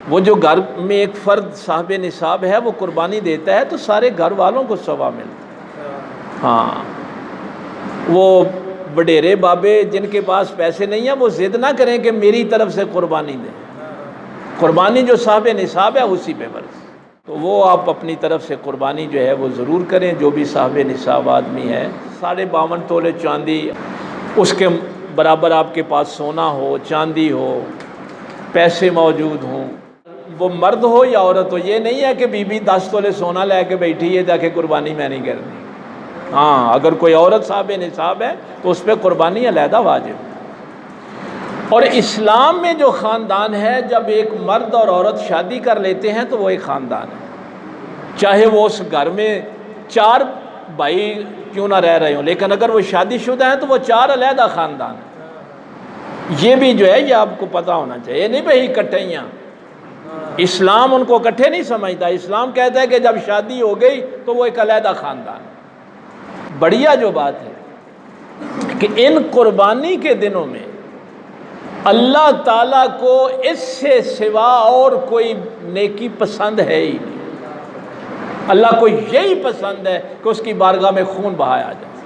وہ جو گھر میں ایک فرد صاحب نصاب ہے وہ قربانی دیتا ہے تو سارے گھر والوں کو ثواب ملتا ہے۔ ہاں، وہ وڈیرے بابے جن کے پاس پیسے نہیں ہیں وہ ضد نہ کریں کہ میری طرف سے قربانی دیں، قربانی جو صاحب نصاب ہے اسی پہ برس، تو وہ آپ اپنی طرف سے قربانی جو ہے وہ ضرور کریں۔ جو بھی صاحب نصاب آدمی ہے 52.5 تولے چاندی، اس کے برابر آپ کے پاس سونا ہو، چاندی ہو، پیسے موجود ہوں، وہ مرد ہو یا عورت ہو، یہ نہیں ہے کہ بی بی 10 تولے سونا لے کے بیٹھی ہے تاکہ قربانی میں نہیں کرنی۔ ہاں، اگر کوئی عورت صاحب نصاب ہے تو اس پہ قربانی علیحدہ واجب۔ اور اسلام میں جو خاندان ہے، جب ایک مرد اور عورت شادی کر لیتے ہیں تو وہ ایک خاندان ہے، چاہے وہ اس گھر میں 4 بھائی کیوں نہ رہ رہے ہوں، لیکن اگر وہ شادی شدہ ہیں تو وہ 4 علیحدہ خاندان ہیں۔ یہ بھی جو ہے یہ آپ کو پتہ ہونا چاہیے، یہ نہیں بھائی اکٹھیاں، اسلام ان کو اکٹھے نہیں سمجھتا، اسلام کہتا ہے کہ جب شادی ہو گئی تو وہ ایک علیحدہ خاندان ہے۔ بڑھیا جو بات ہے کہ ان قربانی کے دنوں میں اللہ تعالیٰ کو اس سے سوا اور کوئی نیکی پسند ہے ہی نہیں۔ اللہ کو یہی پسند ہے کہ اس کی بارگاہ میں خون بہایا جائے۔